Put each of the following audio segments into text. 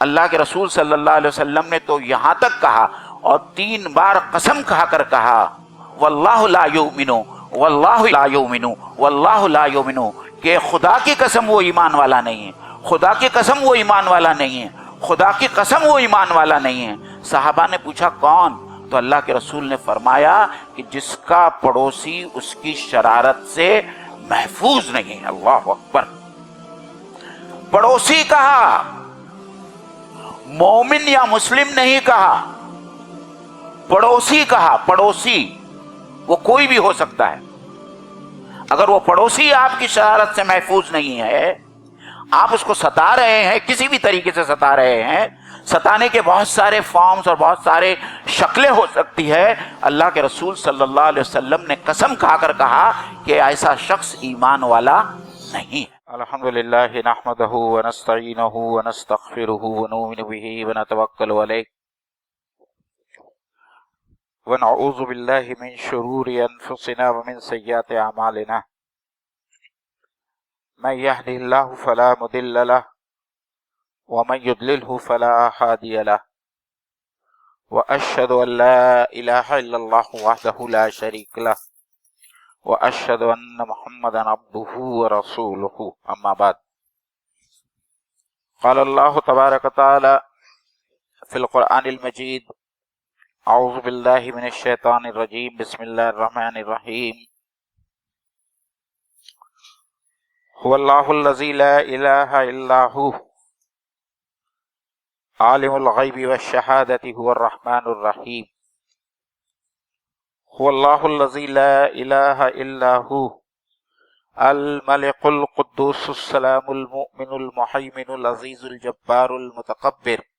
اللہ کے رسول صلی اللہ علیہ وسلم نے تو یہاں تک کہا اور 3 بار قسم کھا کر کہا واللہ لا یؤمن واللہ لا یؤمن واللہ لا یؤمن، کہ خدا کی قسم وہ ایمان والا نہیں ہے، خدا کی قسم وہ ایمان والا نہیں ہے، خدا کی قسم وہ ایمان والا نہیں ہے۔ صحابہ نے پوچھا کون؟ تو اللہ کے رسول نے فرمایا کہ جس کا پڑوسی اس کی شرارت سے محفوظ نہیں ہے۔ اللہ اکبر! پڑوسی کہا، مومن یا مسلم نہیں کہا، پڑوسی کہا۔ پڑوسی وہ کوئی بھی ہو سکتا ہے۔ اگر وہ پڑوسی آپ کی شرارت سے محفوظ نہیں ہے، آپ اس کو ستا رہے ہیں، کسی بھی طریقے سے ستا رہے ہیں، ستانے کے بہت سارے فارمز اور بہت سارے شکلیں ہو سکتی ہے، اللہ کے رسول صلی اللہ علیہ وسلم نے قسم کھا کر کہا کہ ایسا شخص ایمان والا نہیں ہے۔ الحمدللہ نحمدہ ونستعینہ ونستغفرہ ونؤمن بہ ونتوکل علیہ ونعوذ باللہ من شرور انفسنا ومن سیئات اعمالنا، من یہدہ اللہ فلا مضل لہ ومن یضللہ فلا ہادی لہ، واشہد ان لا الہ الا اللہ وحدہ لا شریک لہ، واشہد ان محمدا عبدہ ورسولہ، اما بعد۔ قال اللہ تبارک وتعالی فی القرآن المجید اعوذ باللہ من الشیطان الرجیم بسم اللہ الرحمن الرحیم هو اللہ الذی لا الہ الا هو عالم الغیب والشہادۃ هو الرحمن الرحیم هو اللہ الذی لا الہ الا هو الملک القدوس السلام المؤمن المہیمن العزیز الجبار المتکبر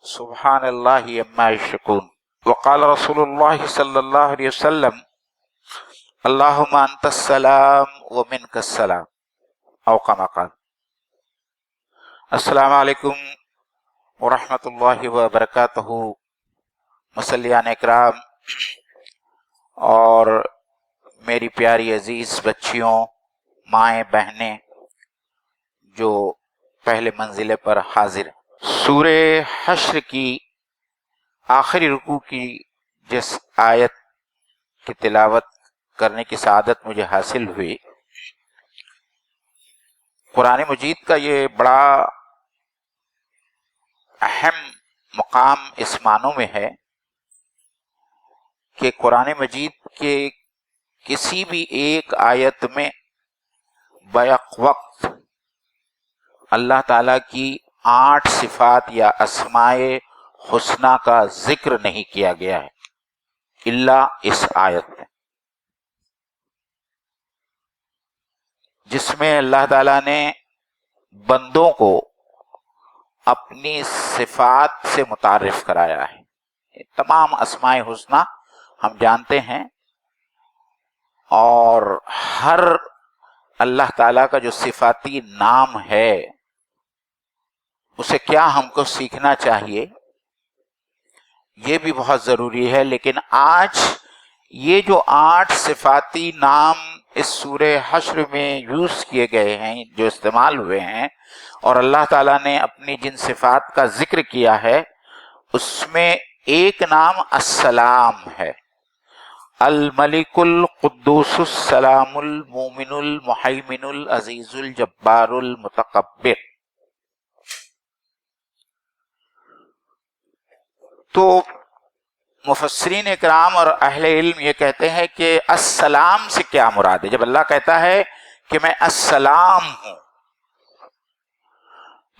سبحان اللہ عما یشرکون۔ وقال رسول اللہ صلی اللہ علیہ وسلم اللہم انت السلام ومنک السلام، او کما قال۔ السلام علیکم ورحمۃ اللہ وبرکاتہ۔ مصلیان اکرام اور میری پیاری عزیز بچیوں، مائیں، بہنیں جو پہلے منزلے پر حاضر ہیں، سورہ حشر کی آخری رکوع کی جس آیت کی تلاوت کرنے کی سعادت مجھے حاصل ہوئی، قرآن مجید کا یہ بڑا اہم مقام اس معنوں میں ہے کہ قرآن مجید کے کسی بھی ایک آیت میں بیک وقت اللہ تعالیٰ کی 8 صفات یا اسماء حسنہ کا ذکر نہیں کیا گیا ہے الا اس آیت میں، جس میں اللہ تعالیٰ نے بندوں کو اپنی صفات سے متعارف کرایا ہے۔ تمام اسماء حسنہ ہم جانتے ہیں، اور ہر اللہ تعالیٰ کا جو صفاتی نام ہے اسے کیا ہم کو سیکھنا چاہیے، یہ بھی بہت ضروری ہے۔ لیکن آج یہ جو 8 صفاتی نام اس سورہ حشر میں یوز کیے گئے ہیں، جو استعمال ہوئے ہیں، اور اللہ تعالیٰ نے اپنی جن صفات کا ذکر کیا ہے، اس میں ایک نام السلام ہے، الملک القدوس السلام المومن المہیمن العزیز الجبار المتکبر۔ تو مفسرین اکرام اور اہل علم یہ کہتے ہیں کہ السلام سے کیا مراد ہے؟ جب اللہ کہتا ہے کہ میں السلام ہوں،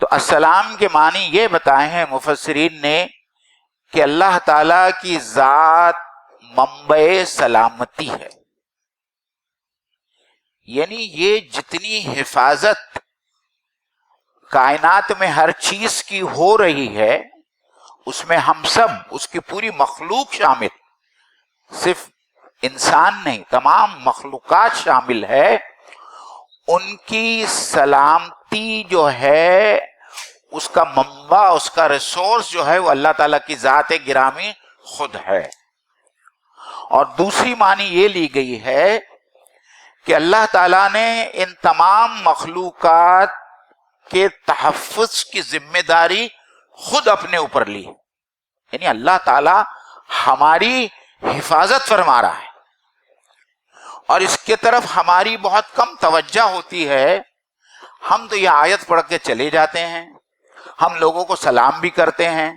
تو السلام کے معنی یہ بتائے ہیں مفسرین نے کہ اللہ تعالی کی ذات منبع سلامتی ہے، یعنی یہ جتنی حفاظت کائنات میں ہر چیز کی ہو رہی ہے، اس میں ہم سب، اس کی پوری مخلوق شامل، صرف انسان نہیں، تمام مخلوقات شامل ہے، ان کی سلامتی جو ہے، اس کا منبع، اس کا ریسورس جو ہے، وہ اللہ تعالیٰ کی ذات گرامی خود ہے۔ اور دوسری معنی یہ لی گئی ہے کہ اللہ تعالیٰ نے ان تمام مخلوقات کے تحفظ کی ذمہ داری خود اپنے اوپر لی، یعنی اللہ تعالی ہماری حفاظت فرما رہا ہے، اور اس کے طرف ہماری بہت کم توجہ ہوتی ہے۔ ہم تو یہ آیت پڑھ کے چلے جاتے ہیں، ہم لوگوں کو سلام بھی کرتے ہیں۔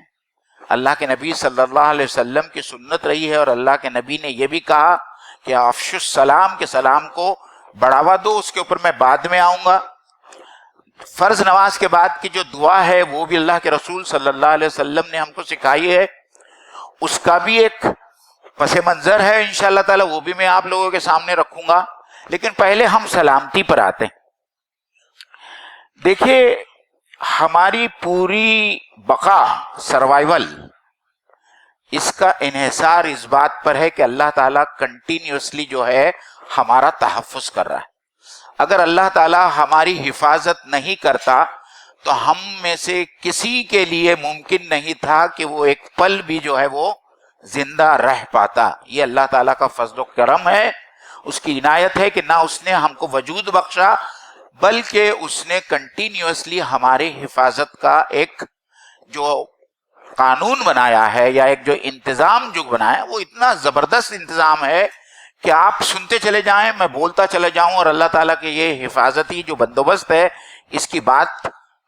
اللہ کے نبی صلی اللہ علیہ وسلم کی سنت رہی ہے، اور اللہ کے نبی نے یہ بھی کہا کہ افشوا السلام، کے سلام کو بڑھاوا دو، اس کے اوپر میں بعد میں آؤں گا۔ فرض نماز کے بعد کی جو دعا ہے وہ بھی اللہ کے رسول صلی اللہ علیہ وسلم نے ہم کو سکھائی ہے، اس کا بھی ایک پس منظر ہے انشاءاللہ تعالی، وہ بھی میں آپ لوگوں کے سامنے رکھوں گا۔ لیکن پہلے ہم سلامتی پر آتے ہیں۔ دیکھیے، ہماری پوری بقا، سروائیول، اس کا انحصار اس بات پر ہے کہ اللہ تعالیٰ کنٹینیوسلی جو ہے ہمارا تحفظ کر رہا ہے۔ اگر اللہ تعالیٰ ہماری حفاظت نہیں کرتا تو ہم میں سے کسی کے لیے ممکن نہیں تھا کہ وہ ایک پل بھی جو ہے وہ زندہ رہ پاتا۔ یہ اللہ تعالیٰ کا فضل و کرم ہے، اس کی عنایت ہے کہ نہ اس نے ہم کو وجود بخشا، بلکہ اس نے کنٹینیوسلی ہماری حفاظت کا ایک جو قانون بنایا ہے، یا ایک جو انتظام جو بنایا ہے، وہ اتنا زبردست انتظام ہے کہ آپ سنتے چلے جائیں، میں بولتا چلا جاؤں، اور اللہ تعالیٰ کے یہ حفاظتی جو بندوبست ہے اس کی بات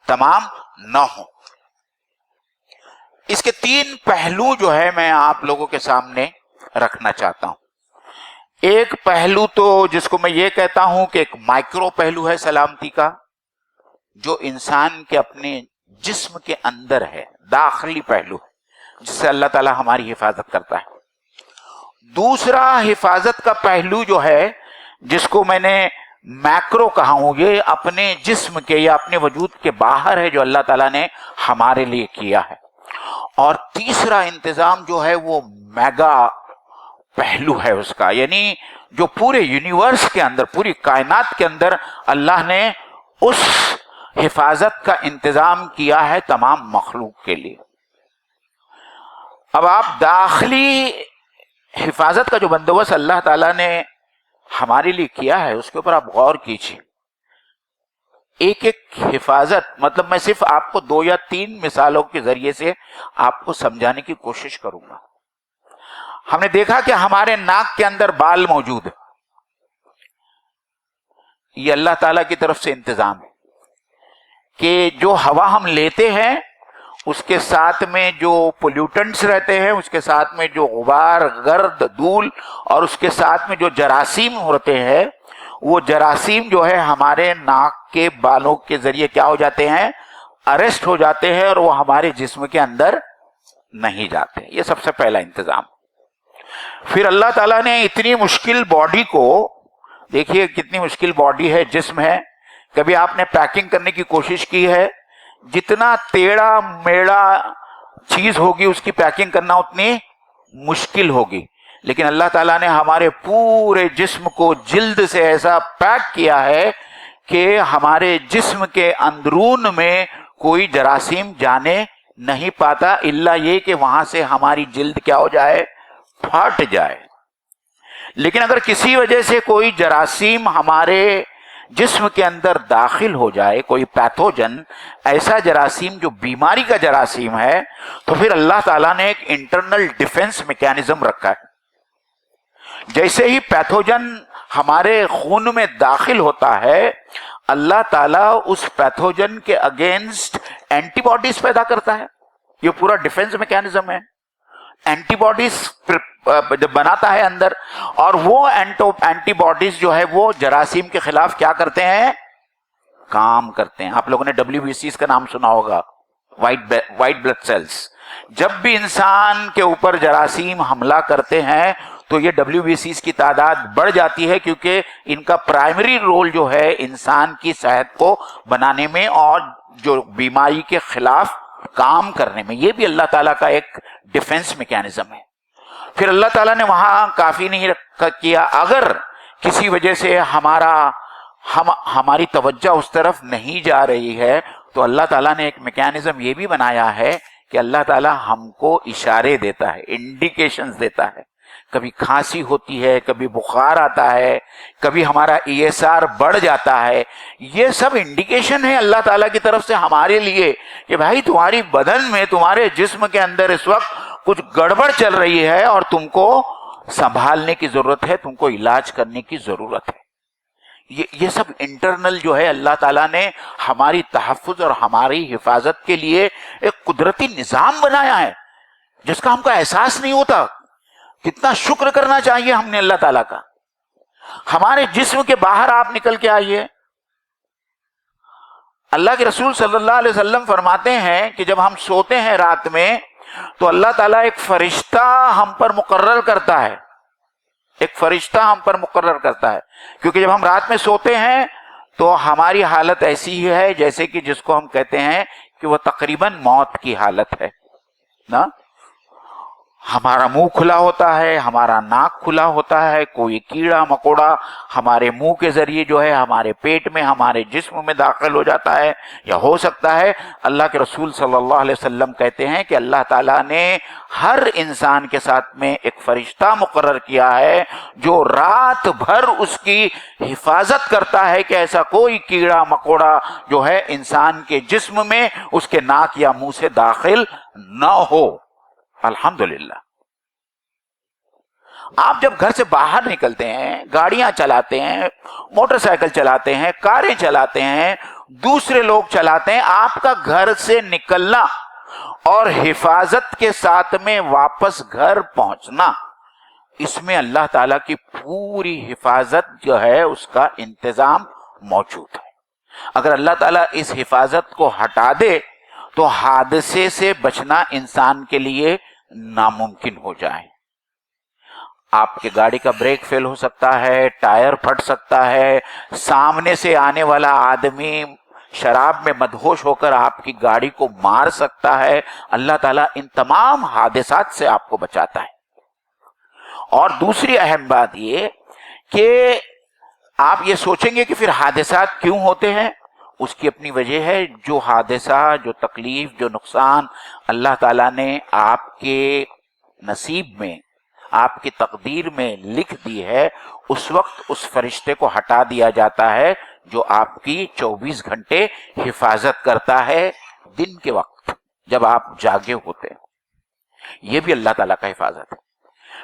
تمام نہ ہو۔ اس کے تین پہلو جو ہے میں آپ لوگوں کے سامنے رکھنا چاہتا ہوں۔ ایک پہلو تو جس کو میں یہ کہتا ہوں کہ ایک مائکرو پہلو ہے سلامتی کا، جو انسان کے اپنے جسم کے اندر ہے، داخلی پہلو ہے، جس سے اللہ تعالیٰ ہماری حفاظت کرتا ہے۔ دوسرا حفاظت کا پہلو جو ہے، جس کو میں نے میکرو کہا ہوں، یہ اپنے جسم کے یا اپنے وجود کے باہر ہے، جو اللہ تعالیٰ نے ہمارے لیے کیا ہے۔ اور تیسرا انتظام جو ہے وہ میگا پہلو ہے اس کا، یعنی جو پورے یونیورس کے اندر، پوری کائنات کے اندر اللہ نے اس حفاظت کا انتظام کیا ہے تمام مخلوق کے لیے۔ اب آپ داخلی حفاظت کا جو بندوبست اللہ تعالیٰ نے ہمارے لیے کیا ہے اس کے اوپر آپ غور کیجیے۔ ایک ایک حفاظت، مطلب میں صرف آپ کو 2 یا 3 مثالوں کے ذریعے سے آپ کو سمجھانے کی کوشش کروں گا۔ ہم نے دیکھا کہ ہمارے ناک کے اندر بال موجود ہے، یہ اللہ تعالیٰ کی طرف سے انتظام ہے کہ جو ہوا ہم لیتے ہیں اس کے ساتھ میں جو پولیوٹنٹس رہتے ہیں، اس کے ساتھ میں جو غبار، گرد، دھول، اور اس کے ساتھ میں جو جراثیم ہوتے ہیں، وہ جراثیم جو ہے ہمارے ناک کے بالوں کے ذریعے کیا ہو جاتے ہیں، اریسٹ ہو جاتے ہیں، اور وہ ہمارے جسم کے اندر نہیں جاتے۔ یہ سب سے پہلا انتظام۔ پھر اللہ تعالیٰ نے اتنی مشکل باڈی کو، دیکھیے کتنی مشکل باڈی ہے، جسم ہے، کبھی آپ نے پیکنگ کرنے کی کوشش کی ہے؟ جتنا ٹیڑھا میڑا چیز ہوگی اس کی پیکنگ کرنا اتنی مشکل ہوگی، لیکن اللہ تعالیٰ نے ہمارے پورے جسم کو جلد سے ایسا پیک کیا ہے کہ ہمارے جسم کے اندرون میں کوئی جراثیم جانے نہیں پاتا، الا یہ کہ وہاں سے ہماری جلد کیا ہو جائے، پھٹ جائے۔ لیکن اگر کسی وجہ سے کوئی جراثیم ہمارے جسم کے اندر داخل ہو جائے، کوئی پیتھوجن، ایسا جراثیم جو بیماری کا جراثیم ہے، تو پھر اللہ تعالیٰ نے ایک انٹرنل ڈیفنس میکینزم رکھا ہے۔ جیسے ہی پیتھوجن ہمارے خون میں داخل ہوتا ہے، اللہ تعالیٰ اس پیتھوجن کے اگینسٹ اینٹی باڈیز پیدا کرتا ہے۔ یہ پورا ڈیفنس میکینزم ہے، اینٹی باڈیز بناتا ہے اندر، اور وہ اینٹی باڈیز جو ہے وہ جراثیم کے خلاف کیا کرتے ہیں، کام کرتے ہیں۔ آپ لوگوں نے WBCs کا نام سنا ہوگا، وائٹ بلڈ سیلز۔ جب بھی انسان کے اوپر جراثیم حملہ کرتے ہیں تو یہ WBCs کی تعداد بڑھ جاتی ہے، کیونکہ ان کا پرائمری رول جو ہے انسان کی صحت کو بنانے میں اور جو بیماری کے خلاف کام کرنے میں، یہ بھی اللہ تعالیٰ کا ایک ڈیفنس میکینزم ہے۔ پھر اللہ تعالیٰ نے وہاں کافی نہیں کیا، اگر کسی وجہ سے ہماری توجہ اس طرف نہیں جا رہی ہے تو اللہ تعالیٰ نے ایک میکینزم یہ بھی بنایا ہے کہ اللہ تعالیٰ ہم کو اشارے دیتا ہے، انڈیکیشنز دیتا ہے۔ کبھی کھانسی ہوتی ہے، کبھی بخار آتا ہے، کبھی ہمارا ESR بڑھ جاتا ہے، یہ سب انڈیکیشن ہے اللہ تعالیٰ کی طرف سے ہمارے لیے کہ بھائی تمہاری بدن میں، تمہارے جسم کے اندر اس وقت کچھ گڑبڑ چل رہی ہے اور تم کو سنبھالنے کی ضرورت ہے، تم کو علاج کرنے کی ضرورت ہے۔ یہ سب انٹرنل جو ہے اللہ تعالیٰ نے ہماری تحفظ اور ہماری حفاظت کے لیے ایک قدرتی نظام بنایا ہے جس کا ہم کو احساس نہیں ہوتا۔ کتنا شکر کرنا چاہیے ہم نے اللہ تعالیٰ کا۔ ہمارے جسم کے باہر آپ نکل کے آئیے، اللہ کے رسول صلی اللہ علیہ وسلم فرماتے ہیں کہ جب ہم سوتے ہیں رات میں تو اللہ تعالیٰ ایک فرشتہ ہم پر مقرر کرتا ہے، ایک فرشتہ ہم پر مقرر کرتا ہے، کیونکہ جب ہم رات میں سوتے ہیں تو ہماری حالت ایسی ہی ہے جیسے کہ جس کو ہم کہتے ہیں کہ وہ تقریباً موت کی حالت ہے نا۔ ہمارا منہ کھلا ہوتا ہے، ہمارا ناک کھلا ہوتا ہے، کوئی کیڑا مکوڑا ہمارے منہ کے ذریعے جو ہے ہمارے پیٹ میں، ہمارے جسم میں داخل ہو جاتا ہے یا ہو سکتا ہے۔ اللہ کے رسول صلی اللہ علیہ وسلم کہتے ہیں کہ اللہ تعالیٰ نے ہر انسان کے ساتھ میں ایک فرشتہ مقرر کیا ہے جو رات بھر اس کی حفاظت کرتا ہے کہ ایسا کوئی کیڑا مکوڑا جو ہے انسان کے جسم میں اس کے ناک یا منہ سے داخل نہ ہو۔ الحمدللہ۔ آپ جب گھر سے باہر نکلتے ہیں، گاڑیاں چلاتے ہیں، موٹر سائیکل چلاتے ہیں، کاریں چلاتے ہیں، دوسرے لوگ چلاتے ہیں، آپ کا گھر سے نکلنا اور حفاظت کے ساتھ میں واپس گھر پہنچنا، اس میں اللہ تعالیٰ کی پوری حفاظت جو ہے اس کا انتظام موجود ہے۔ اگر اللہ تعالیٰ اس حفاظت کو ہٹا دے تو حادثے سے بچنا انسان کے لیے ناممکن ہو جائے۔ آپ کی گاڑی کا بریک فیل ہو سکتا ہے، ٹائر پھٹ سکتا ہے، سامنے سے آنے والا آدمی شراب میں مدہوش ہو کر آپ کی گاڑی کو مار سکتا ہے۔ اللہ تعالیٰ ان تمام حادثات سے آپ کو بچاتا ہے۔ اور دوسری اہم بات یہ کہ آپ یہ سوچیں گے کہ پھر حادثات کیوں ہوتے ہیں؟ اس کی اپنی وجہ ہے۔ جو حادثہ، جو تکلیف، جو نقصان اللہ تعالیٰ نے آپ کے نصیب میں، آپ کی تقدیر میں لکھ دی ہے، اس وقت اس فرشتے کو ہٹا دیا جاتا ہے جو آپ کی 24 گھنٹے حفاظت کرتا ہے دن کے وقت جب آپ جاگے ہوتے ہیں۔ یہ بھی اللہ تعالیٰ کا حفاظت ہے۔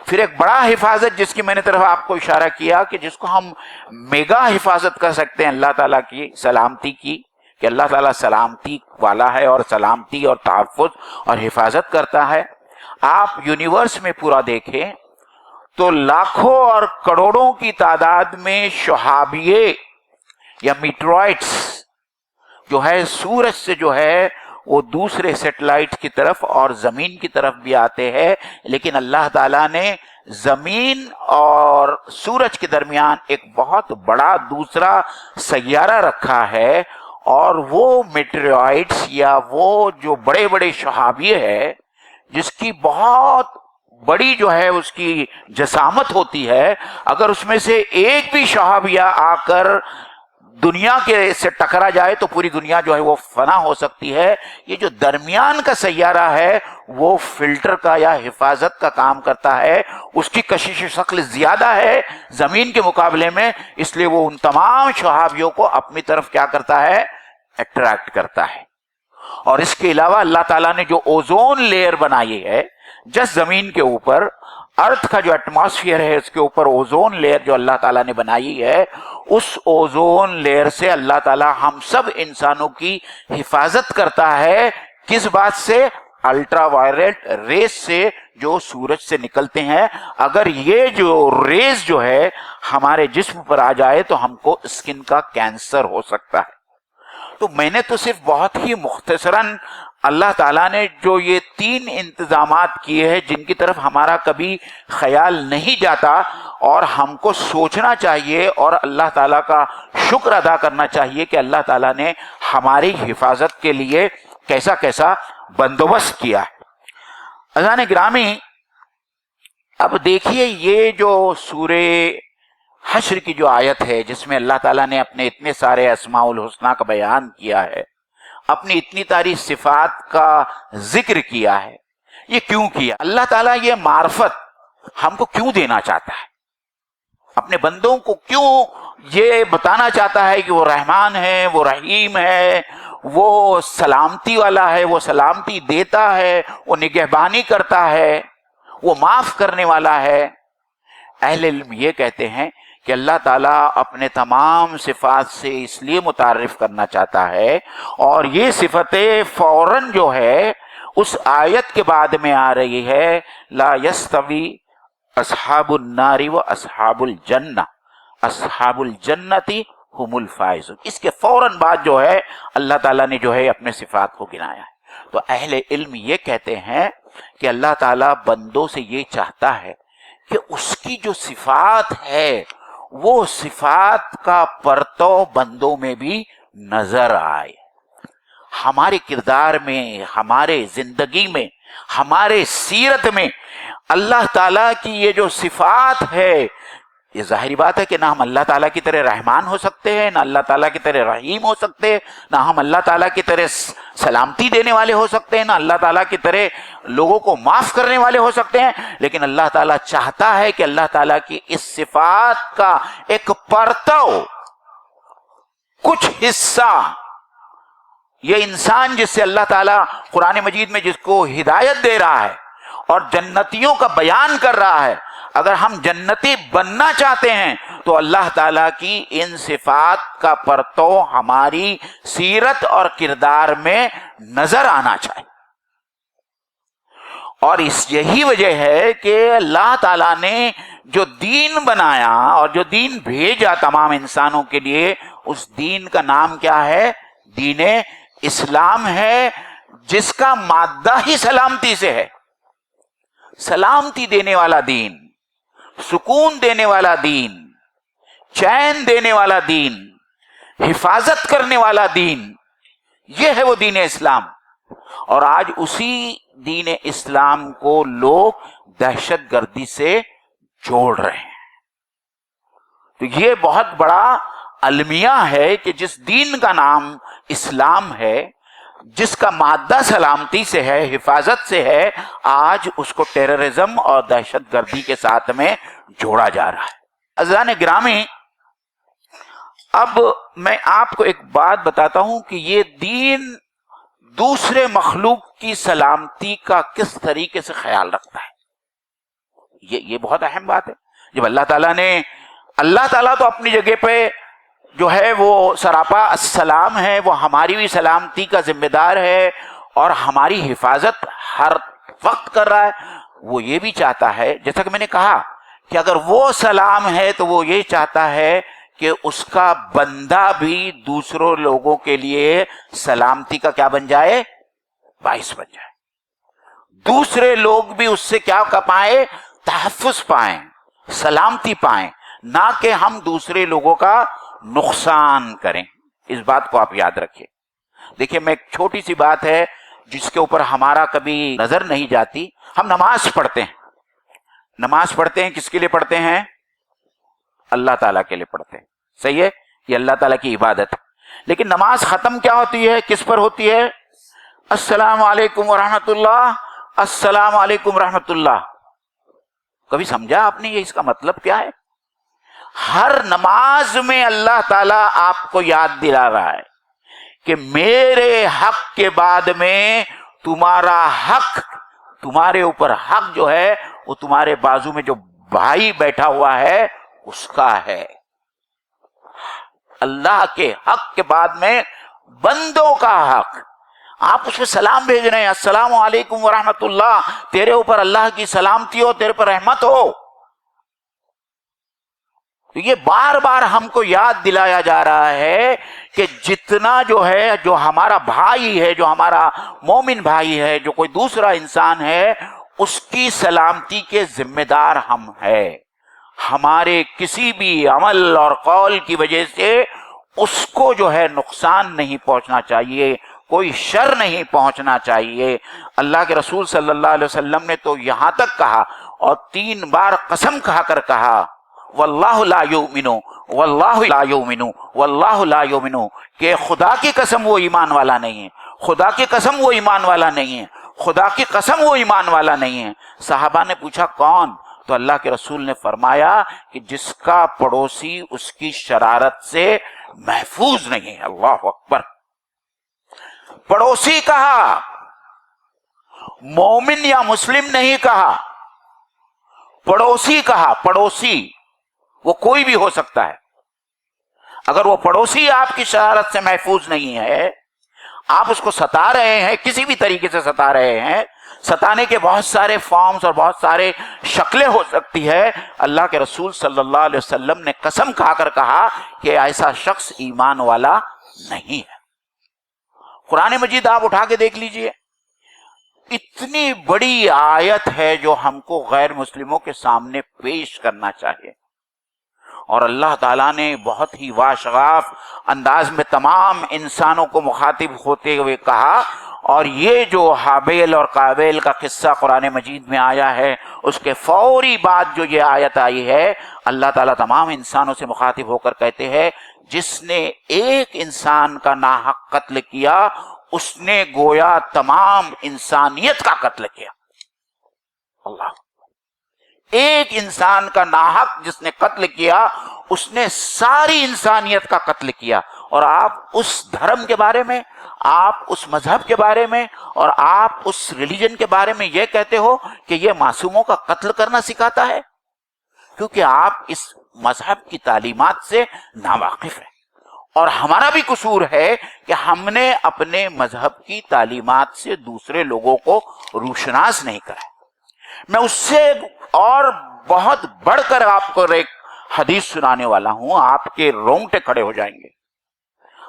پھر ایک بڑا حفاظت جس کی میں نے طرف آپ کو اشارہ کیا کہ جس کو ہم میگا حفاظت کر سکتے ہیں اللہ تعالیٰ کی، سلامتی کی، کہ اللہ تعالیٰ سلامتی والا ہے اور سلامتی اور تحفظ اور حفاظت کرتا ہے۔ آپ یونیورس میں پورا دیکھیں تو لاکھوں اور کروڑوں کی تعداد میں شہابیے یا میٹرائٹس جو ہے سورج سے جو ہے وہ دوسرے سیٹلائٹ کی طرف اور زمین کی طرف بھی آتے ہیں، لیکن اللہ تعالیٰ نے زمین اور سورج کے درمیان ایک بہت بڑا دوسرا سیارہ رکھا ہے، اور وہ میٹرائٹس یا وہ جو بڑے بڑے شہابیے ہیں جس کی بہت بڑی جو ہے اس کی جسامت ہوتی ہے، اگر اس میں سے ایک بھی شہابیہ آ کر دنیا کے سے ٹکرا جائے تو پوری دنیا جو ہے وہ فنا ہو سکتی ہے۔ یہ جو درمیان کا سیارہ ہے وہ فلٹر کا یا حفاظت کا کام کرتا ہے، اس کی کشش شکل زیادہ ہے زمین کے مقابلے میں، اس لیے وہ ان تمام شہابیوں کو اپنی طرف کیا کرتا ہے؟ اٹریکٹ کرتا ہے۔ اور اس کے علاوہ اللہ تعالیٰ نے جو اوزون لیئر بنائی ہے جس زمین کے اوپر، ارتھ کا جو ایٹماسفیئر ہے اس کے اوپر اوزون لیئر جو اللہ تعالیٰ نے بنائی ہے، اس اوزون لیئر سے اللہ تعالیٰ ہم سب انسانوں کی حفاظت کرتا ہے۔ کس بات سے؟ الٹرا وائلٹ ریز سے جو سورج سے نکلتے ہیں۔ اگر یہ جو ریز جو ہے ہمارے جسم پر آ جائے تو ہم کو اسکن کا کینسر ہو سکتا ہے۔ تو میں نے تو صرف بہت ہی مختصراً اللہ تعالیٰ نے جو یہ 3 انتظامات کیے ہیں جن کی طرف ہمارا کبھی خیال نہیں جاتا اور ہم کو سوچنا چاہیے اور اللہ تعالیٰ کا شکر ادا کرنا چاہیے کہ اللہ تعالیٰ نے ہماری حفاظت کے لیے کیسا کیسا بندوبست کیا ہے۔ عزیزان گرامی، اب دیکھیے یہ جو سورہ حشر کی جو آیت ہے جس میں اللہ تعالیٰ نے اپنے اتنے سارے اسماء الحسنہ کا بیان کیا ہے، اپنی اتنی ساری صفات کا ذکر کیا ہے، یہ کیوں کیا؟ اللہ تعالیٰ یہ معرفت ہم کو کیوں دینا چاہتا ہے، اپنے بندوں کو کیوں یہ بتانا چاہتا ہے کہ وہ رحمان ہے، وہ رحیم ہے، وہ سلامتی والا ہے، وہ سلامتی دیتا ہے، وہ نگہبانی کرتا ہے، وہ معاف کرنے والا ہے۔ اہل علم یہ کہتے ہیں کہ اللہ تعالیٰ اپنے تمام صفات سے اس لیے متعارف کرنا چاہتا ہے، اور یہ صفتیں فوراً جو ہے اس آیت کے بعد میں آ رہی ہے، لا یستوی اصحاب النار و اصحاب الجنہ، اصحاب الجنتی ہم الفائزون، اس کے فوراً بعد جو ہے اللہ تعالیٰ نے جو ہے اپنے صفات کو گنایا ہے۔ تو اہل علم یہ کہتے ہیں کہ اللہ تعالیٰ بندوں سے یہ چاہتا ہے کہ اس کی جو صفات ہے وہ صفات کا پرتو بندوں میں بھی نظر آئے، ہمارے کردار میں، ہمارے زندگی میں، ہمارے سیرت میں اللہ تعالیٰ کی یہ جو صفات ہے، یہ ظاہری بات ہے کہ نہ ہم اللہ تعالیٰ کی طرح رحمان ہو سکتے ہیں، نہ اللہ تعالیٰ کی طرح رحیم ہو سکتے ہیں، نہ ہم اللہ تعالیٰ کی طرح سلامتی دینے والے ہو سکتے ہیں، نہ اللہ تعالیٰ کی طرح لوگوں کو معاف کرنے والے ہو سکتے ہیں، لیکن اللہ تعالیٰ چاہتا ہے کہ اللہ تعالیٰ کی اس صفات کا ایک پرتو، کچھ حصہ، یہ انسان جس سے اللہ تعالیٰ قرآن مجید میں جس کو ہدایت دے رہا ہے اور جنتیوں کا بیان کر رہا ہے، اگر ہم جنتی بننا چاہتے ہیں تو اللہ تعالیٰ کی ان صفات کا پرتو ہماری سیرت اور کردار میں نظر آنا چاہیے۔ اور اس یہی وجہ ہے کہ اللہ تعالیٰ نے جو دین بنایا اور جو دین بھیجا تمام انسانوں کے لیے، اس دین کا نام کیا ہے؟ دین اسلام ہے، جس کا مادہ ہی سلامتی سے ہے، سلامتی دینے والا دین، سکون دینے والا دین، چین دینے والا دین، حفاظت کرنے والا دین، یہ ہے وہ دین اسلام۔ اور آج اسی دین اسلام کو لوگ دہشت گردی سے جوڑ رہے ہیں۔ تو یہ بہت بڑا المیہ ہے کہ جس دین کا نام اسلام ہے، جس کا مادہ سلامتی سے ہے، حفاظت سے ہے، آج اس کو ٹیررزم اور دہشت گردی کے ساتھ میں جوڑا جا رہا ہے۔ عزیزان گرامی، اب میں آپ کو ایک بات بتاتا ہوں کہ یہ دین دوسرے مخلوق کی سلامتی کا کس طریقے سے خیال رکھتا ہے۔ یہ بہت اہم بات ہے۔ جب اللہ تعالیٰ تو اپنی جگہ پہ جو ہے وہ سراپا السلام ہے، وہ ہماری بھی سلامتی کا ذمہ دار ہے اور ہماری حفاظت ہر وقت کر رہا ہے۔ وہ یہ بھی چاہتا ہے، جیسا کہ میں نے کہا کہ اگر وہ سلام ہے تو وہ یہ چاہتا ہے کہ اس کا بندہ بھی دوسروں لوگوں کے لیے سلامتی کا کیا بن جائے؟ باعث بن جائے، دوسرے لوگ بھی اس سے کیا پائیں؟ تحفظ پائیں، سلامتی پائیں، نہ کہ ہم دوسرے لوگوں کا نقصان کریں۔ اس بات کو آپ یاد رکھیں۔ دیکھیں، میں ایک چھوٹی سی بات ہے جس کے اوپر ہمارا کبھی نظر نہیں جاتی۔ ہم نماز پڑھتے ہیں، نماز پڑھتے ہیں کس کے لیے پڑھتے ہیں؟ اللہ تعالیٰ کے لیے پڑھتے ہیں، صحیح ہے، یہ اللہ تعالیٰ کی عبادت ہے۔ لیکن نماز ختم کیا ہوتی ہے؟ کس پر ہوتی ہے؟ السلام علیکم ورحمۃ اللہ، السلام علیکم ورحمۃ اللہ۔ کبھی سمجھا آپ نے یہ اس کا مطلب کیا ہے؟ ہر نماز میں اللہ تعالیٰ آپ کو یاد دلا رہا ہے کہ میرے حق کے بعد میں تمہارا حق، تمہارے اوپر حق جو ہے وہ تمہارے بازو میں جو بھائی بیٹھا ہوا ہے اس کا ہے۔ اللہ کے حق کے بعد میں بندوں کا حق، آپ اس پہ سلام بھیج رہے ہیں، السلام علیکم ورحمۃ اللہ، تیرے اوپر اللہ کی سلامتی ہو، تیرے پر رحمت ہو۔ تو یہ بار بار ہم کو یاد دلایا جا رہا ہے کہ جتنا جو ہے، جو ہمارا بھائی ہے، جو ہمارا مومن بھائی ہے، جو کوئی دوسرا انسان ہے، اس کی سلامتی کے ذمہ دار ہم ہیں۔ ہمارے کسی بھی عمل اور قول کی وجہ سے اس کو جو ہے نقصان نہیں پہنچنا چاہیے، کوئی شر نہیں پہنچنا چاہیے۔ اللہ کے رسول صلی اللہ علیہ وسلم نے تو یہاں تک کہا اور 3 بار قسم کھا کر کہا، واللہ لا یؤمن، واللہ لا یؤمن، واللہ لا یؤمن، کہ خدا کی قسم وہ ایمان والا نہیں ہے، خدا کی قسم وہ ایمان والا نہیں ہے، خدا کی قسم وہ ایمان والا نہیں ہے۔ صحابہ نے پوچھا کون؟ تو اللہ کے رسول نے فرمایا کہ جس کا پڑوسی اس کی شرارت سے محفوظ نہیں ہے. اللہ اکبر. پڑوسی کہا، مومن یا مسلم نہیں کہا، پڑوسی کہا. پڑوسی وہ کوئی بھی ہو سکتا ہے. اگر وہ پڑوسی آپ کی شرارت سے محفوظ نہیں ہے، آپ اس کو ستا رہے ہیں، کسی بھی طریقے سے ستا رہے ہیں، ستانے کے بہت سارے فارمز اور بہت سارے شکلیں ہو سکتی ہے. اللہ کے رسول صلی اللہ علیہ وسلم نے قسم کھا کر کہا کہ ایسا شخص ایمان والا نہیں ہے. قرآن مجید آپ اٹھا کے دیکھ لیجئے، اتنی بڑی آیت ہے جو ہم کو غیر مسلموں کے سامنے پیش کرنا چاہیے. اور اللہ تعالیٰ نے بہت ہی واشغاف انداز میں تمام انسانوں کو مخاطب ہوتے ہوئے کہا. اور یہ جو حابیل اور قابیل کا قصہ قرآن مجید میں آیا ہے، اس کے فوری بعد جو یہ آیت آئی ہے، اللہ تعالیٰ تمام انسانوں سے مخاطب ہو کر کہتے ہیں جس نے ایک انسان کا ناحق قتل کیا اس نے گویا تمام انسانیت کا قتل کیا. اللہ، ایک انسان کا ناحق جس نے قتل کیا اس نے ساری انسانیت کا قتل کیا. اور آپ اس دھرم کے بارے میں، آپ اس مذہب کے بارے میں اور آپ اس ریلیجن کے بارے میں یہ کہتے ہو کہ یہ معصوموں کا قتل کرنا سکھاتا ہے، کیونکہ آپ اس مذہب کی تعلیمات سے ناواقف ہیں. اور ہمارا بھی قصور ہے کہ ہم نے اپنے مذہب کی تعلیمات سے دوسرے لوگوں کو روشناس نہیں کرا. میں اس سے اور بہت بڑھ کر آپ کو ایک حدیث سنانے والا ہوں، آپ کے رونگٹے کھڑے ہو جائیں گے.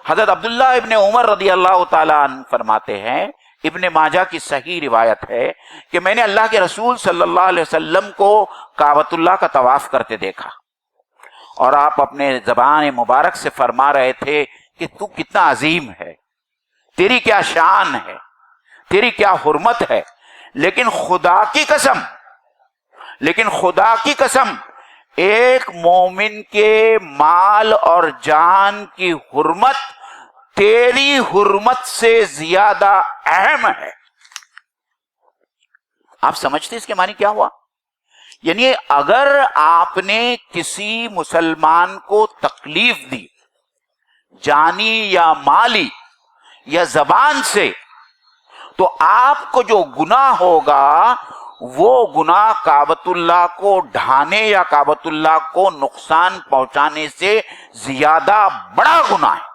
حضرت عبداللہ ابن عمر رضی اللہ تعالیٰ عنہ فرماتے ہیں، ابن ماجہ کی صحیح روایت ہے کہ میں نے اللہ کے رسول صلی اللہ علیہ وسلم کو کعبۃ اللہ کا طواف کرتے دیکھا، اور آپ اپنے زبان مبارک سے فرما رہے تھے کہ تو کتنا عظیم ہے، تیری کیا شان ہے، تیری کیا حرمت ہے. لیکن خدا کی قسم ایک مومن کے مال اور جان کی حرمت تیری حرمت سے زیادہ اہم ہے. آپ سمجھتے اس کے معنی کیا ہوا؟ یعنی اگر آپ نے کسی مسلمان کو تکلیف دی، جانی یا مالی یا زبان سے، تو آپ کو جو گناہ ہوگا وہ گناہ کعبۃ اللہ کو ڈھانے یا کعبۃ اللہ کو نقصان پہنچانے سے زیادہ بڑا گناہ ہے.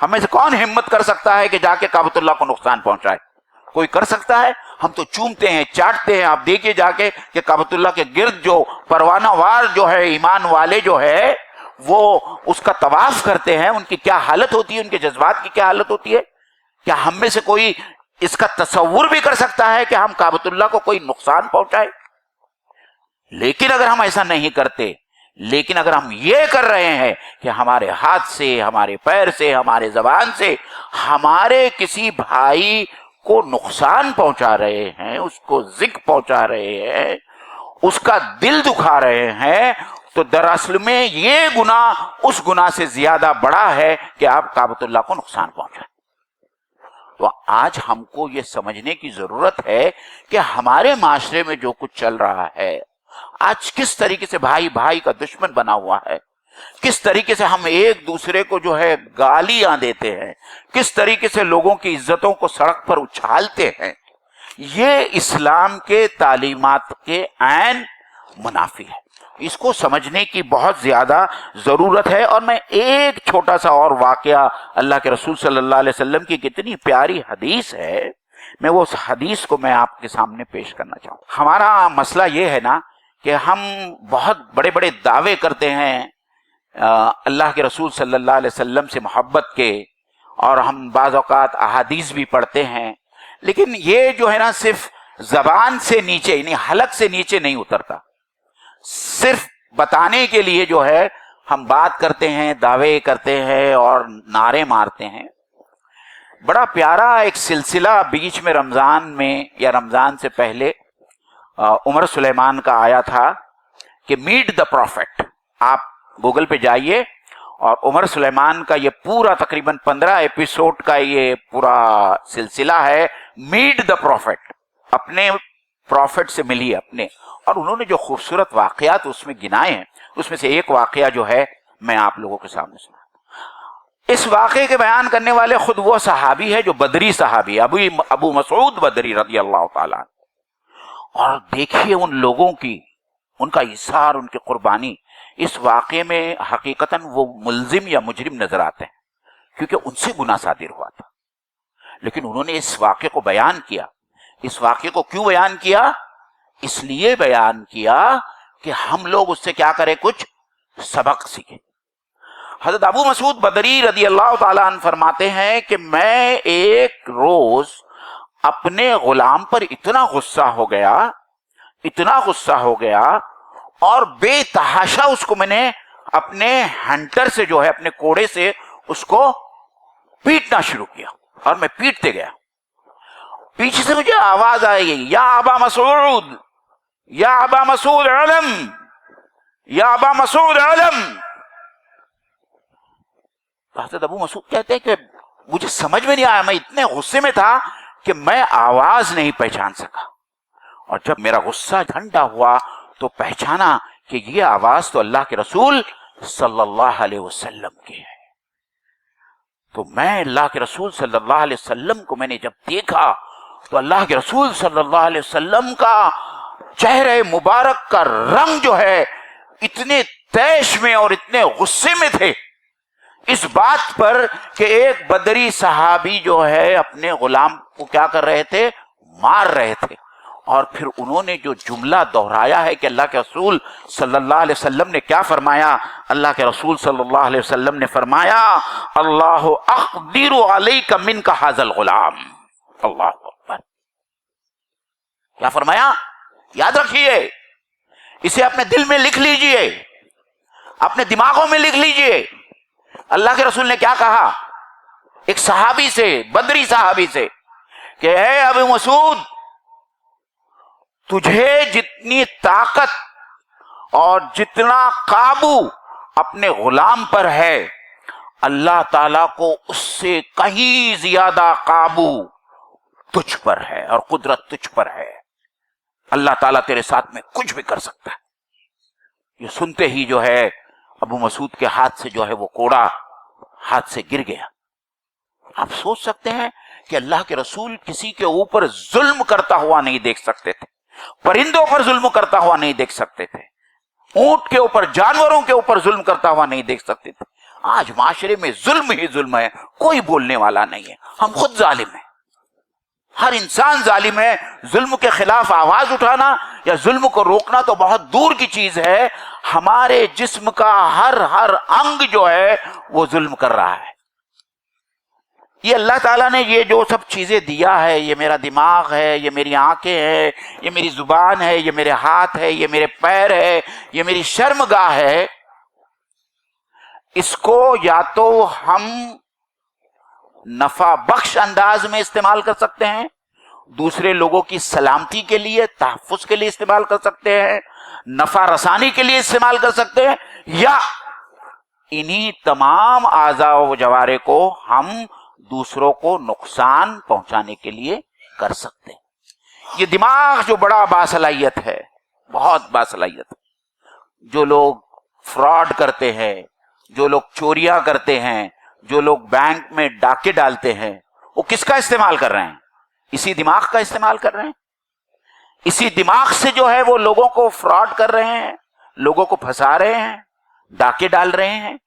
ہمیں سے کون ہمت کر سکتا ہے کہ جا کے کعبۃ اللہ کو نقصان پہنچائے؟ کوئی کر سکتا ہے؟ ہم تو چومتے ہیں، چاٹتے ہیں. آپ دیکھیے جا کے کہ کعبۃ اللہ کے گرد جو پروانہ وار جو ہے ایمان والے جو ہے وہ اس کا طواف کرتے ہیں، ان کی کیا حالت ہوتی ہے، ان کے جذبات کی کیا حالت ہوتی ہے. کیا ہم میں سے کوئی اس کا تصور بھی کر سکتا ہے کہ ہم کعبۃ اللہ کو کوئی نقصان پہنچائے؟ لیکن اگر ہم ایسا نہیں کرتے، لیکن اگر ہم یہ کر رہے ہیں کہ ہمارے ہاتھ سے، ہمارے پیر سے، ہمارے زبان سے ہمارے کسی بھائی کو نقصان پہنچا رہے ہیں، اس کو ذکر پہنچا رہے ہیں، اس کا دل دکھا رہے ہیں، تو دراصل میں یہ گناہ اس گناہ سے زیادہ بڑا ہے کہ آپ کعبۃ اللہ کو نقصان پہنچائیں. تو آج ہم کو یہ سمجھنے کی ضرورت ہے کہ ہمارے معاشرے میں جو کچھ چل رہا ہے، آج کس طریقے سے بھائی بھائی کا دشمن بنا ہوا ہے، کس طریقے سے ہم ایک دوسرے کو جو ہے گالیاں دیتے ہیں، کس طریقے سے لوگوں کی عزتوں کو سڑک پر اچھالتے ہیں، یہ اسلام کے تعلیمات کے عین منافی ہے. اس کو سمجھنے کی بہت زیادہ ضرورت ہے. اور میں ایک چھوٹا سا اور واقعہ، اللہ کے رسول صلی اللہ علیہ وسلم کی کتنی پیاری حدیث ہے، میں وہ اس حدیث کو میں آپ کے سامنے پیش کرنا چاہوں. ہمارا مسئلہ یہ ہے نا کہ ہم بہت بڑے بڑے دعوے کرتے ہیں اللہ کے رسول صلی اللہ علیہ وسلم سے محبت کے، اور ہم بعض اوقات احادیث بھی پڑھتے ہیں، لیکن یہ جو ہے نا صرف زبان سے نیچے، یعنی حلق سے نیچے نہیں اترتا. صرف بتانے کے لیے جو ہے ہم بات کرتے ہیں، دعوے کرتے ہیں اور نعرے مارتے ہیں. بڑا پیارا ایک سلسلہ بیچ میں رمضان میں یا رمضان سے پہلے عمر سلیمان کا آیا تھا کہ میٹ دا پروفیٹ. آپ گوگل پہ جائیے اور عمر سلیمان کا یہ پورا تقریباً 15 ایپیسوڈ کا یہ پورا سلسلہ ہے، میٹ دا پروفیٹ. اپنے پروفٹ سے ملی اپنے، اور انہوں نے جو خوبصورت واقعات اس میں گنائے ہیں، اس میں سے ایک واقعہ جو ہے میں آپ لوگوں کے سامنے سنا۔ اس واقعے کے بیان کرنے والے خود وہ صحابی ہے جو بدری صحابی، ابو مسعود بدری رضی اللہ تعالیٰ عنہ۔ اور دیکھیے ان لوگوں کی، ان کا ایثار، ان کی قربانی۔ اس واقعے میں حقیقتاً وہ ملزم یا مجرم نظر آتے ہیں کیونکہ ان سے گناہ صادر ہوا تھا، لیکن انہوں نے اس واقعے کو بیان کیا۔ اس واقعے کو کیوں بیان کیا؟ اس لیے بیان کیا کہ ہم لوگ اس سے کیا کریں، کچھ سبق سیکھیں۔ حضرت ابو مسعود بدری رضی اللہ تعالیٰ عنہ فرماتے ہیں کہ میں ایک روز اپنے غلام پر اتنا غصہ ہو گیا اور بے تحاشا اس کو میں نے اپنے ہنٹر سے جو ہے، اپنے کوڑے سے اس کو پیٹنا شروع کیا، اور میں پیٹتے گیا۔ پیچھے سے مجھے آواز آئی، یا ابا مسعود، یا ابا مسعود علم، یا ابا مسعود علم۔ حضرت ابو مسعود کہتے ہیں کہ مجھے سمجھ میں نہیں آیا، میں اتنے غصے میں تھا کہ میں آواز نہیں پہچان سکا، اور جب میرا غصہ ٹھنڈا ہوا تو پہچانا کہ یہ آواز تو اللہ کے رسول صلی اللہ علیہ وسلم کی ہے۔ تو میں اللہ کے رسول صلی اللہ علیہ وسلم کو میں نے جب دیکھا تو اللہ کے رسول صلی اللہ علیہ وسلم کا چہرے مبارک کا رنگ جو ہے اتنے تیش میں اور اتنے غصے میں تھے اس بات پر کہ ایک بدری صحابی جو ہے اپنے غلام کو کیا کر رہے تھے، مار رہے تھے۔ اور پھر انہوں نے جو جملہ دہرایا ہے کہ اللہ کے رسول صلی اللہ علیہ وسلم نے کیا فرمایا، اللہ کے رسول صلی اللہ علیہ وسلم نے فرمایا، اللہ اقدر علیک منک ھذا الغلام۔ اللہ اکبر، کیا فرمایا؟ یاد رکھیے، اسے اپنے دل میں لکھ لیجئے، اپنے دماغوں میں لکھ لیجئے۔ اللہ کے رسول نے کیا کہا ایک صحابی سے، بدری صحابی سے، کہ اے ابو مسعود، تجھے جتنی طاقت اور جتنا قابو اپنے غلام پر ہے، اللہ تعالیٰ کو اس سے کہیں زیادہ قابو تجھ پر ہے اور قدرت تجھ پر ہے۔ اللہ تعالیٰ تیرے ساتھ میں کچھ بھی کر سکتا ہے۔ یہ سنتے ہی جو ہے ابو مسعود کے ہاتھ سے جو ہے وہ کوڑا ہاتھ سے گر گیا۔ آپ سوچ سکتے ہیں کہ اللہ کے رسول کسی کے اوپر ظلم کرتا ہوا نہیں دیکھ سکتے تھے، پرندوں پر ظلم کرتا ہوا نہیں دیکھ سکتے تھے، اونٹ کے اوپر، جانوروں کے اوپر ظلم کرتا ہوا نہیں دیکھ سکتے تھے۔ آج معاشرے میں ظلم ہی ظلم ہے، کوئی بولنے والا نہیں ہے، ہم خود ظالم ہیں، ہر انسان ظالم ہے۔ ظلم کے خلاف آواز اٹھانا یا ظلم کو روکنا تو بہت دور کی چیز ہے، ہمارے جسم کا ہر انگ جو ہے وہ ظلم کر رہا ہے۔ یہ اللہ تعالیٰ نے یہ جو سب چیزیں دیا ہے، یہ میرا دماغ ہے، یہ میری آنکھیں ہیں، یہ میری زبان ہے، یہ میرے ہاتھ ہے، یہ میرے پیر ہے، یہ میری شرمگاہ ہے، اس کو یا تو ہم نفع بخش انداز میں استعمال کر سکتے ہیں، دوسرے لوگوں کی سلامتی کے لیے، تحفظ کے لیے استعمال کر سکتے ہیں، نفع رسانی کے لیے استعمال کر سکتے ہیں، یا انہی تمام اعضاء و جوارح کو ہم دوسروں کو نقصان پہنچانے کے لیے کر سکتے ہیں۔ یہ دماغ جو بڑا باصلاحیت ہے، بہت باصلاحیت ہے۔ جو لوگ فراڈ کرتے ہیں، جو لوگ چوریاں کرتے ہیں، جو لوگ بینک میں ڈاکے ڈالتے ہیں، وہ کس کا استعمال کر رہے ہیں؟ اسی دماغ کا استعمال کر رہے ہیں۔ اسی دماغ سے جو ہے وہ لوگوں کو فراڈ کر رہے ہیں، لوگوں کو پھنسا رہے ہیں، ڈاکے ڈال رہے ہیں۔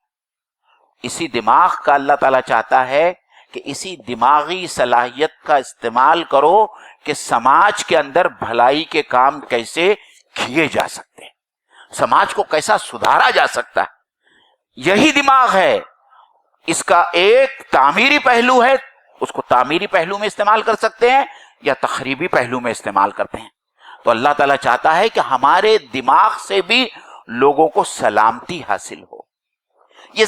اسی دماغ کا اللہ تعالیٰ چاہتا ہے کہ اسی دماغی صلاحیت کا استعمال کرو کہ سماج کے اندر بھلائی کے کام کیسے کیے جا سکتے ہیں، سماج کو کیسا سدھارا جا سکتا ہے۔ یہی دماغ ہے۔ اس کا ایک تعمیری پہلو ہے، اس کو تعمیری پہلو میں استعمال کر سکتے ہیں یا تخریبی پہلو میں استعمال کرتے ہیں۔ تو اللہ تعالیٰ چاہتا ہے کہ ہمارے دماغ سے بھی لوگوں کو سلامتی حاصل ہو۔ یہ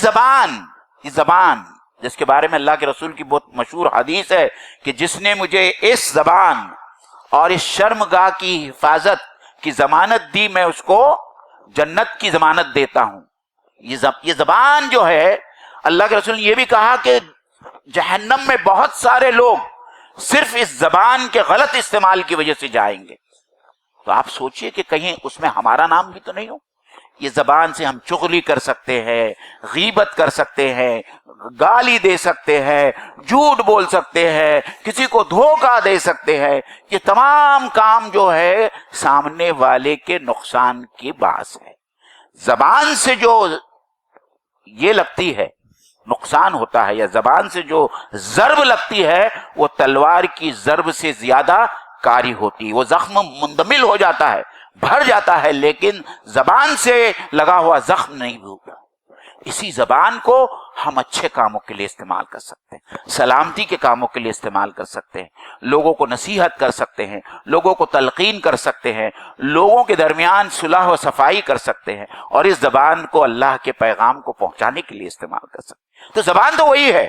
زبان جس کے بارے میں اللہ کے رسول کی بہت مشہور حدیث ہے کہ جس نے مجھے اس زبان اور اس شرمگاہ کی حفاظت کی ضمانت دی، میں اس کو جنت کی ضمانت دیتا ہوں۔ یہ زبان جو ہے، اللہ کے رسول نے یہ بھی کہا کہ جہنم میں بہت سارے لوگ صرف اس زبان کے غلط استعمال کی وجہ سے جائیں گے۔ تو آپ سوچئے کہ کہیں اس میں ہمارا نام بھی تو نہیں ہو. یہ زبان سے ہم چغلی کر سکتے ہیں, غیبت کر سکتے ہیں, گالی دے سکتے ہیں, جھوٹ بول سکتے ہیں, کسی کو دھوکہ دے سکتے ہیں. یہ تمام کام جو ہے سامنے والے کے نقصان کی باعث ہے. زبان سے جو یہ لگتی ہے نقصان ہوتا ہے, یا زبان سے جو ضرب لگتی ہے وہ تلوار کی ضرب سے زیادہ کاری ہوتی. وہ زخم مندمل ہو جاتا ہے, بھر جاتا ہے, لیکن زبان سے لگا ہوا زخم نہیں ہوتا. اسی زبان کو ہم اچھے کاموں کے لیے استعمال کر سکتے ہیں, سلامتی کے کاموں کے لیے استعمال کر سکتے ہیں, لوگوں کو نصیحت کر سکتے ہیں, لوگوں کو تلقین کر سکتے ہیں, لوگوں کے درمیان صلح و صفائی کر سکتے ہیں, اور اس زبان کو اللہ کے پیغام کو پہنچانے کے لیے استعمال کر سکتے ہیں. تو زبان تو وہی ہے,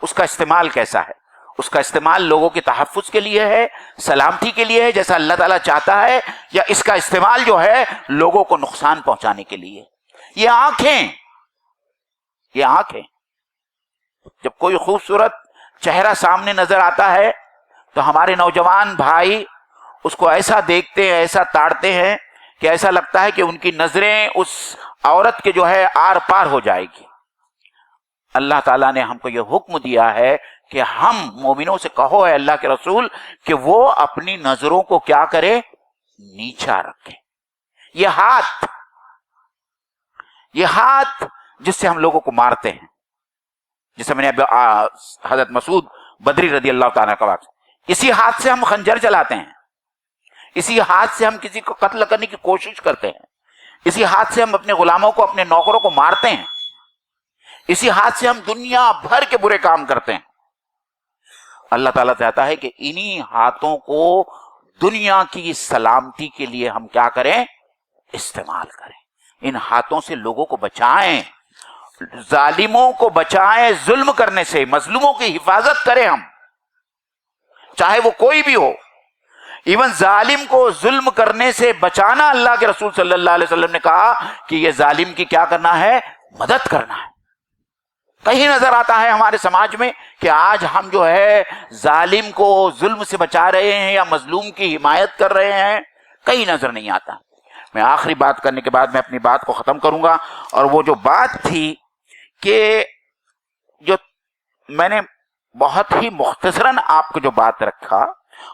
اس کا استعمال کیسا ہے؟ اس کا استعمال لوگوں کے تحفظ کے لیے ہے, سلامتی کے لیے ہے جیسا اللہ تعالیٰ چاہتا ہے, یا اس کا استعمال جو ہے لوگوں کو نقصان پہنچانے کے لیے؟ یہ آنکھیں جب کوئی خوبصورت چہرہ سامنے نظر آتا ہے تو ہمارے نوجوان بھائی اس کو ایسا دیکھتے ہیں, ایسا تاڑتے ہیں کہ ایسا لگتا ہے کہ ان کی نظریں اس عورت کے جو ہے آر پار ہو جائے گی. اللہ تعالیٰ نے ہم کو یہ حکم دیا ہے کہ ہم مومنوں سے کہو اے اللہ کے رسول کہ وہ اپنی نظروں کو کیا کرے؟ نیچا رکھے. یہ ہاتھ جس سے ہم لوگوں کو مارتے ہیں, جسے میں نے حضرت مسعود بدری رضی اللہ تعالیٰ کا واقعہ, اسی ہاتھ سے ہم خنجر چلاتے ہیں, اسی ہاتھ سے ہم کسی کو قتل کرنے کی کوشش کرتے ہیں, اسی ہاتھ سے ہم اپنے غلاموں کو, اپنے نوکروں کو مارتے ہیں, اسی ہاتھ سے ہم دنیا بھر کے برے کام کرتے ہیں. اللہ تعالیٰ چاہتا ہے کہ انہی ہاتھوں کو دنیا کی سلامتی کے لیے ہم کیا کریں؟ استعمال کریں. ان ہاتھوں سے لوگوں کو بچائیں, ظالموں کو بچائیں ظلم کرنے سے, مظلوموں کی حفاظت کریں ہم, چاہے وہ کوئی بھی ہو. ایون ظالم کو ظلم کرنے سے بچانا, اللہ کے رسول صلی اللہ علیہ وسلم نے کہا کہ یہ ظالم کی کیا کرنا ہے؟ مدد کرنا ہے. کہیں نظر آتا ہے ہمارے سماج میں کہ آج ہم جو ہے ظالم کو ظلم سے بچا رہے ہیں یا مظلوم کی حمایت کر رہے ہیں؟ کہیں نظر نہیں آتا. میں آخری بات کرنے کے بعد میں اپنی بات کو ختم کروں گا, اور وہ جو بات تھی کہ جو میں نے بہت ہی مختصراً آپ کو جو بات رکھا,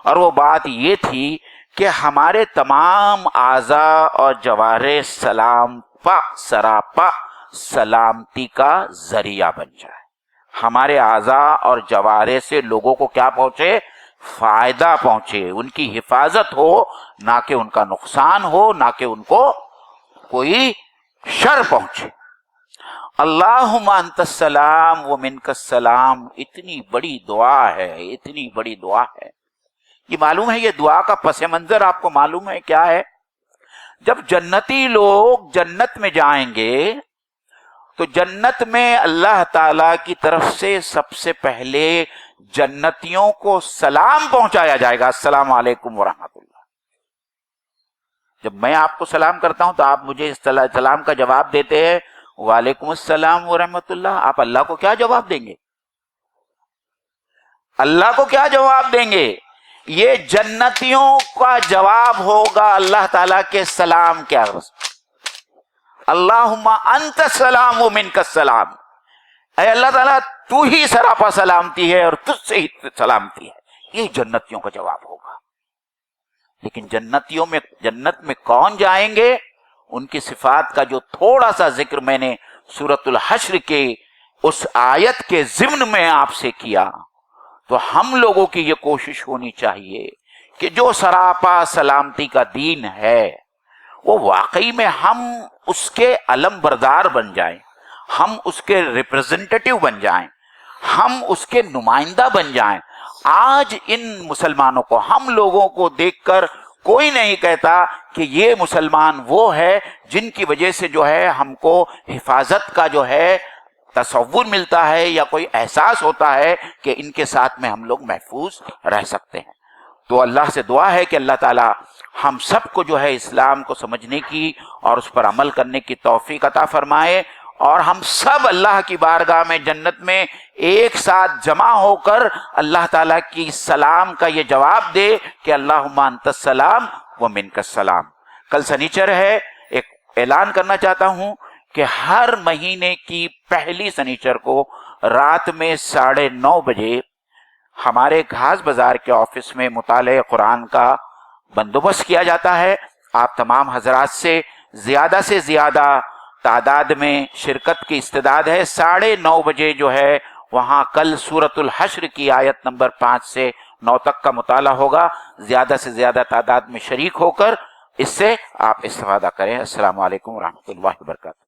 اور وہ بات یہ تھی کہ ہمارے تمام اعضاء اور جوارح سراپا سلامتی کا ذریعہ بن جائے. ہمارے اعضاء اور جوارح سے لوگوں کو کیا پہنچے؟ فائدہ پہنچے, ان کی حفاظت ہو, نہ کہ ان کا نقصان ہو, نہ کہ ان کو کوئی شر پہنچے. اللہم انت السلام و منک السلام, اتنی بڑی دعا ہے, اتنی بڑی دعا ہے. یہ معلوم ہے, یہ دعا کا پس منظر آپ کو معلوم ہے کیا ہے؟ جب جنتی لوگ جنت میں جائیں گے تو جنت میں اللہ تعالی کی طرف سے سب سے پہلے جنتیوں کو سلام پہنچایا جائے گا, السلام علیکم ورحمۃ اللہ. جب میں آپ کو سلام کرتا ہوں تو آپ مجھے سلام کا جواب دیتے ہیں وعلیکم السلام ورحمۃ اللہ. آپ اللہ کو کیا جواب دیں گے؟ اللہ کو کیا جواب دیں گے؟ یہ جنتیوں کا جواب ہوگا اللہ تعالیٰ کے سلام کے عرض. اللہم انت السلام و منک السلام, اے اللہ تعالیٰ تو ہی سراپا سلامتی ہے اور تجھ سے ہی سلامتی ہے. یہ جنتیوں کا جواب ہوگا. لیکن جنت میں کون جائیں گے؟ ان کی صفات کا جو تھوڑا سا ذکر میں نے سورۃ الحشر کے اس آیت کے ضمن میں آپ سے کیا, تو ہم لوگوں کی یہ کوشش ہونی چاہیے کہ جو سراپا سلامتی کا دین ہے وہ واقعی میں ہم اس کے علم بردار بن جائیں, ہم اس کے ریپرزنٹیٹیو بن جائیں, ہم اس کے نمائندہ بن جائیں. آج ان مسلمانوں کو, ہم لوگوں کو دیکھ کر کوئی نہیں کہتا کہ یہ مسلمان وہ ہے جن کی وجہ سے جو ہے ہم کو حفاظت کا جو ہے تصور ملتا ہے یا کوئی احساس ہوتا ہے کہ ان کے ساتھ میں ہم لوگ محفوظ رہ سکتے ہیں. تو اللہ سے دعا ہے کہ اللہ تعالی ہم سب کو جو ہے اسلام کو سمجھنے کی اور اس پر عمل کرنے کی توفیق عطا فرمائے, اور ہم سب اللہ کی بارگاہ میں جنت میں ایک ساتھ جمع ہو کر اللہ تعالیٰ کی سلام کا یہ جواب دے کہ اللہم انت السلام و منک السلام۔ کل سنیچر ہے، ایک اعلان کرنا چاہتا ہوں کہ ہر مہینے کی پہلی سنیچر کو رات میں 9:30 بجے ہمارے گھاس بازار کے آفس میں مطالعہ قرآن کا بندوبست کیا جاتا ہے۔ آپ تمام حضرات سے زیادہ تعداد میں شرکت کی استعداد ہے۔ 9:30 بجے جو ہے وہاں کل سورۃ الحشر کی آیت نمبر 5 سے 9 تک کا مطالعہ ہوگا۔ زیادہ سے زیادہ تعداد میں شریک ہو کر اس سے آپ استفادہ کریں۔ السلام علیکم ورحمۃ اللہ وبرکاتہ۔